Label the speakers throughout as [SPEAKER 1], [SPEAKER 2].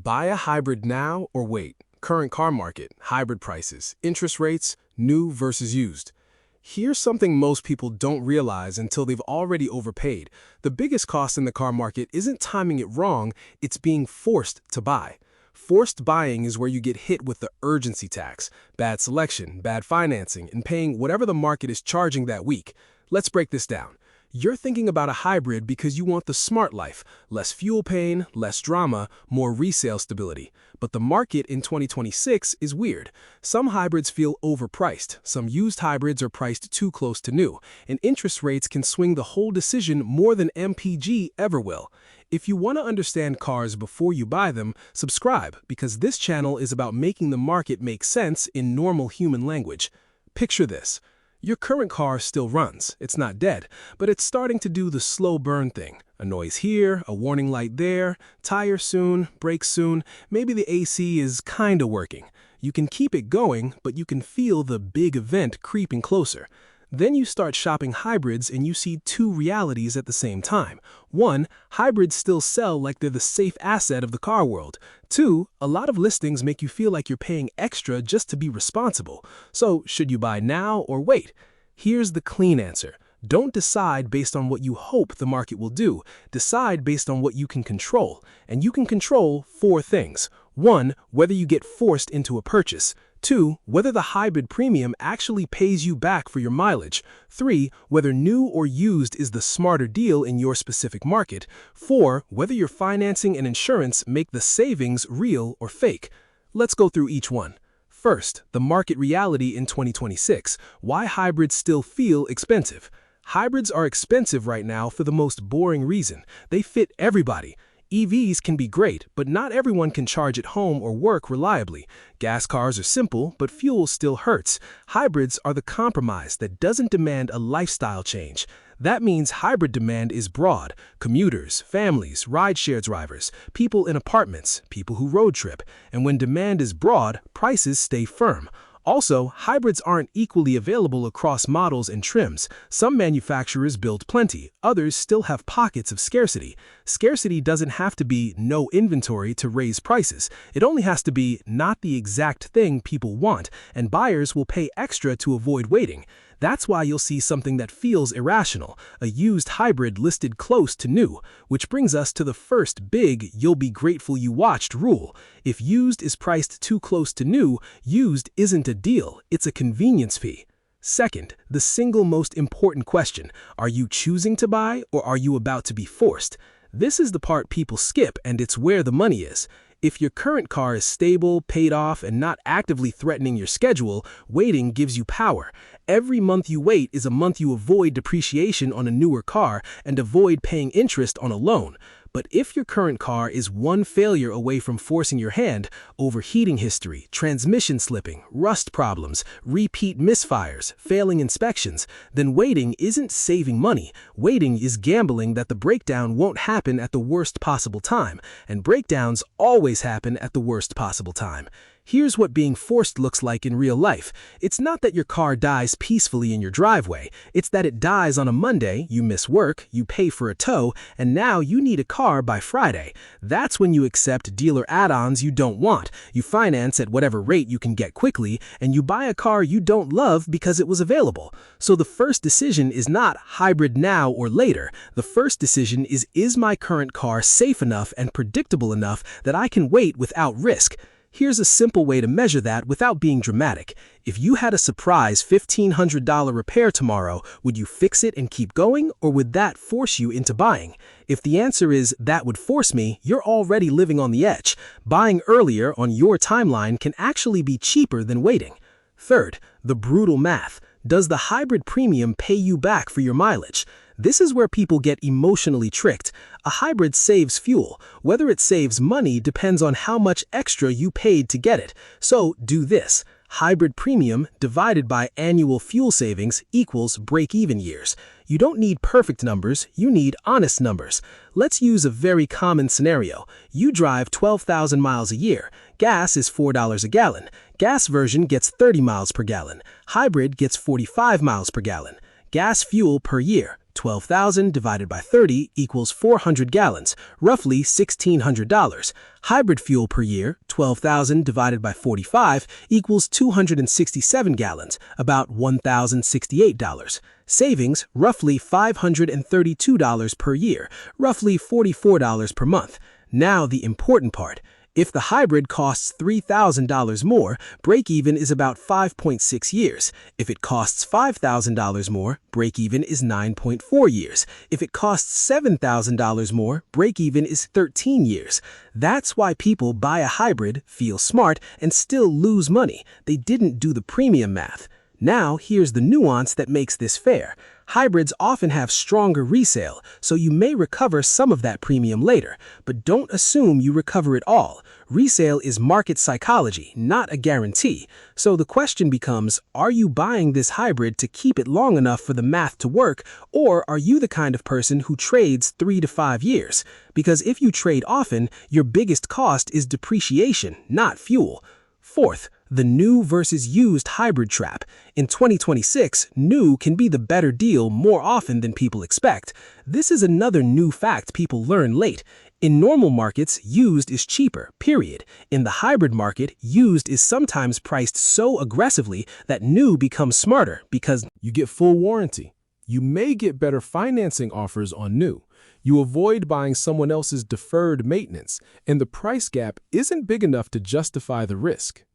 [SPEAKER 1] Buy a hybrid now or wait. Current car market, hybrid prices, interest rates, new versus used. Here's something most people don't realize until they've already overpaid. The biggest cost in the car market isn't timing it wrong, it's being forced to buy. Forced buying is where you get hit with the urgency tax, bad selection, bad financing, and paying whatever the market is charging that week. Let's break this down. You're thinking about a hybrid because you want the smart life, less fuel pain, less drama, more resale stability. But the market in 2026 is weird. Some hybrids feel overpriced, some used hybrids are priced too close to new, and interest rates can swing the whole decision more than MPG ever will. If you want to understand cars before you buy them, subscribe, because this channel is about making the market make sense in normal human language. Picture this. Your current car still runs, it's not dead, but it's starting to do the slow burn thing. A noise here, a warning light there, tire soon, brake soon, maybe the AC is kinda working. You can keep it going, but you can feel the big event creeping closer. Then you start shopping hybrids and you see two realities at the same time. One, hybrids still sell like they're the safe asset of the car world. Two, a lot of listings make you feel like you're paying extra just to be responsible. So, should you buy now or wait? Here's the clean answer. Don't decide based on what you hope the market will do. Decide based on what you can control. And you can control four things. One, whether you get forced into a purchase. Two, whether the hybrid premium actually pays you back for your mileage. Three, whether new or used is the smarter deal in your specific market. Four, whether your financing and insurance make the savings real or fake. Let's go through each one. First, the market reality in 2026. Why hybrids still feel expensive. Hybrids are expensive right now for the most boring reason. They fit everybody. EVs can be great, but not everyone can charge at home or work reliably. Gas cars are simple, but fuel still hurts. Hybrids are the compromise that doesn't demand a lifestyle change. That means hybrid demand is broad. Commuters, families, rideshare drivers, people in apartments, people who road trip. And when demand is broad, prices stay firm. Also, hybrids aren't equally available across models and trims. Some manufacturers build plenty, others still have pockets of scarcity. Scarcity doesn't have to be no inventory to raise prices. It only has to be not the exact thing people want, and buyers will pay extra to avoid waiting. That's why you'll see something that feels irrational, a used hybrid listed close to new, which brings us to the first big "you'll be grateful you watched" rule. If used is priced too close to new, used isn't a deal, it's a convenience fee. Second, the single most important question, are you choosing to buy or are you about to be forced? This is the part people skip, and it's where the money is. If your current car is stable, paid off, and not actively threatening your schedule, waiting gives you power. Every month you wait is a month you avoid depreciation on a newer car and avoid paying interest on a loan. But if your current car is one failure away from forcing your hand, overheating history, transmission slipping, rust problems, repeat misfires, failing inspections, then waiting isn't saving money. Waiting is gambling that the breakdown won't happen at the worst possible time, and breakdowns always happen at the worst possible time. Here's what being forced looks like in real life. It's not that your car dies peacefully in your driveway. It's that it dies on a Monday, you miss work, you pay for a tow, and now you need a car by Friday. That's when you accept dealer add-ons you don't want. You finance at whatever rate you can get quickly, and you buy a car you don't love because it was available. So the first decision is not hybrid now or later. The first decision is my current car safe enough and predictable enough that I can wait without risk? Here's a simple way to measure that without being dramatic. If you had a surprise $1,500 repair tomorrow, would you fix it and keep going, or would that force you into buying? If the answer is that would force me, you're already living on the edge. Buying earlier on your timeline can actually be cheaper than waiting. Third, the brutal math. Does the hybrid premium pay you back for your mileage? This is where people get emotionally tricked. A hybrid saves fuel. Whether it saves money depends on how much extra you paid to get it. So do this. Hybrid premium divided by annual fuel savings equals break-even years. You don't need perfect numbers, you need honest numbers. Let's use a very common scenario. You drive 12,000 miles a year. Gas is $4 a gallon. Gas version gets 30 miles per gallon. Hybrid gets 45 miles per gallon. Gas fuel per year, 12,000 divided by 30 equals 400 gallons, roughly $1,600. Hybrid fuel per year, 12,000 divided by 45 equals 267 gallons, about $1,068. Savings, roughly $532 per year, roughly $44 per month. Now the important part. If the hybrid costs $3,000 more, break-even is about 5.6 years. If it costs $5,000 more, break-even is 9.4 years. If it costs $7,000 more, break-even is 13 years. That's why people buy a hybrid, feel smart, and still lose money. They didn't do the premium math. Now, here's the nuance that makes this fair. Hybrids often have stronger resale, so you may recover some of that premium later, but don't assume you recover it all. Resale is market psychology, not a guarantee. So the question becomes, are you buying this hybrid to keep it long enough for the math to work, or are you the kind of person who trades 3 to 5 years? Because if you trade often, your biggest cost is depreciation, not fuel. Fourth, the new versus used hybrid trap. In 2026, new can be the better deal more often than people expect. This is another new fact people learn late. In normal markets, used is cheaper, period. In the hybrid market, used is sometimes priced so aggressively that new becomes smarter because
[SPEAKER 2] you get full warranty. You may get better financing offers on new. You avoid buying someone else's deferred maintenance, and the price gap isn't big enough to justify the risk.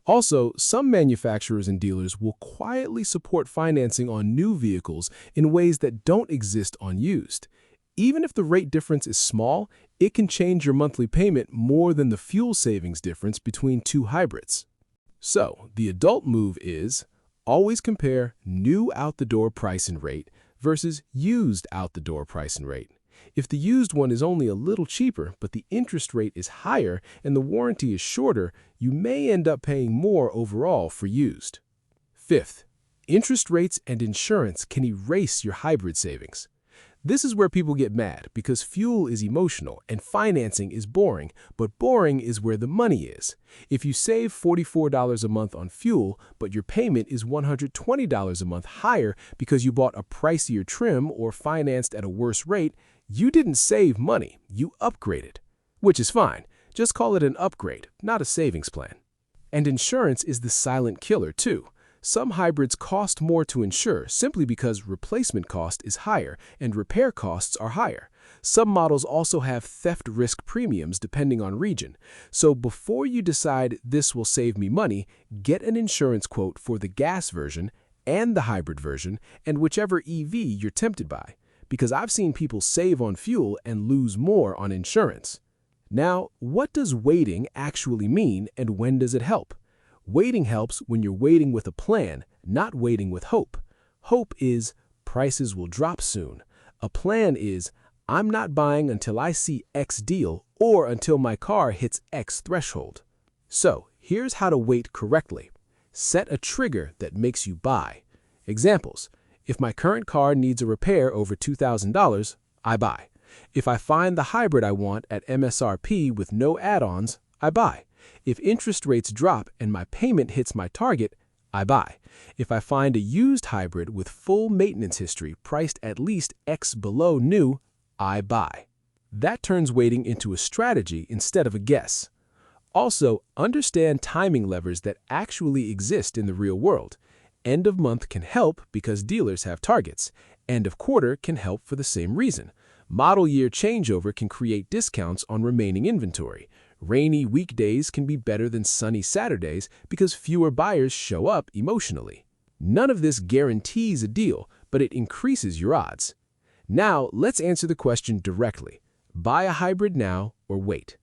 [SPEAKER 2] Also, some manufacturers and dealers will quietly support financing on new vehicles in ways that don't exist on used. Even if the rate difference is small, it can change your monthly payment more than the fuel savings difference between two hybrids. So, the adult move is always compare new out-the-door price and rate versus used out-the-door price and rate. If the used one is only a little cheaper, but the interest rate is higher and the warranty is shorter, you may end up paying more overall for used. Fifth, interest rates and insurance can erase your hybrid savings. This is where people get mad because fuel is emotional and financing is boring, but boring is where the money is. If you save $44 a month on fuel, but your payment is $120 a month higher because you bought a pricier trim or financed at a worse rate, you didn't save money, you upgraded. Which is fine, just call it an upgrade, not a savings plan. And insurance is the silent killer too. Some hybrids cost more to insure simply because replacement cost is higher and repair costs are higher. Some models also have theft risk premiums depending on region. So before you decide this will save me money, get an insurance quote for the gas version and the hybrid version and whichever EV you're tempted by. Because I've seen people save on fuel and lose more on insurance. Now, what does waiting actually mean and when does it help? Waiting helps when you're waiting with a plan, not waiting with hope. Hope is prices will drop soon. A plan is I'm not buying until I see X deal or until my car hits X threshold. So, here's how to wait correctly. Set a trigger that makes you buy. Examples. If my current car needs a repair over $2,000, I buy. If I find the hybrid I want at MSRP with no add-ons, I buy. If interest rates drop and my payment hits my target, I buy. If I find a used hybrid with full maintenance history priced at least X below new, I buy. That turns waiting into a strategy instead of a guess. Also, understand timing levers that actually exist in the real world. End of month can help because dealers have targets. End of quarter can help for the same reason. Model year changeover can create discounts on remaining inventory. Rainy weekdays can be better than sunny Saturdays because fewer buyers show up emotionally. None of this guarantees a deal, but it increases your odds. Now, let's answer the question directly. Buy a hybrid now or wait.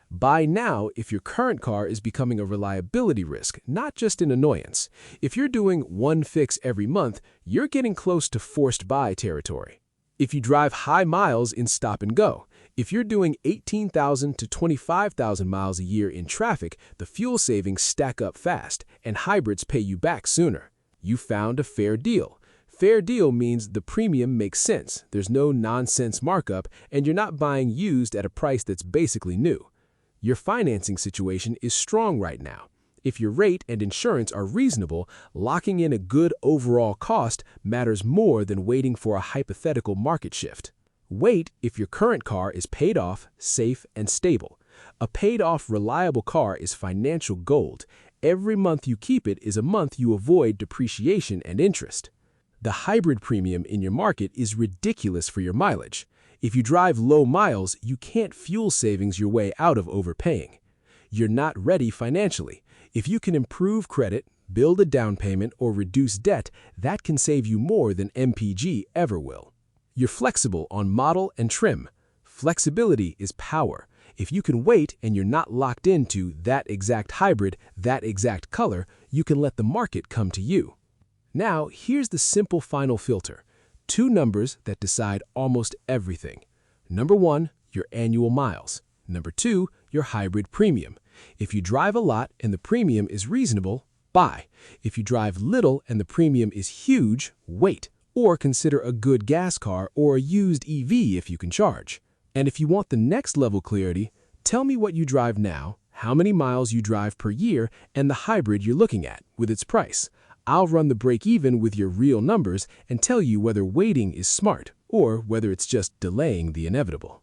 [SPEAKER 2] Buy now if your current car is becoming a reliability risk, not just an annoyance. If you're doing one fix every month, you're getting close to forced buy territory. If you drive high miles in stop and go, if you're doing 18,000 to 25,000 miles a year in traffic, the fuel savings stack up fast, and hybrids pay you back sooner. You found a fair deal. Fair deal means the premium makes sense, there's no nonsense markup, and you're not buying used at a price that's basically new. Your financing situation is strong right now. If your rate and insurance are reasonable, locking in a good overall cost matters more than waiting for a hypothetical market shift. Wait if your current car is paid off, safe, and stable. A paid-off, reliable car is financial gold. Every month you keep it is a month you avoid depreciation and interest. The hybrid premium in your market is ridiculous for your mileage. If you drive low miles, you can't fuel savings your way out of overpaying. You're not ready financially. If you can improve credit, build a down payment, or reduce debt, that can save you more than MPG ever will. You're flexible on model and trim. Flexibility is power. If you can wait and you're not locked into that exact hybrid, that exact color, you can let the market come to you. Now, here's the simple final filter. 2 numbers that decide almost everything. Number 1, your annual miles. Number 2, your hybrid premium. If you drive a lot and the premium is reasonable, buy. If you drive little and the premium is huge, wait. Or consider a good gas car or a used EV if you can charge. And if you want the next level clarity, tell me what you drive now, how many miles you drive per year, and the hybrid you're looking at with its price. I'll run the break-even with your real numbers and tell you whether waiting is smart or whether it's just delaying the inevitable.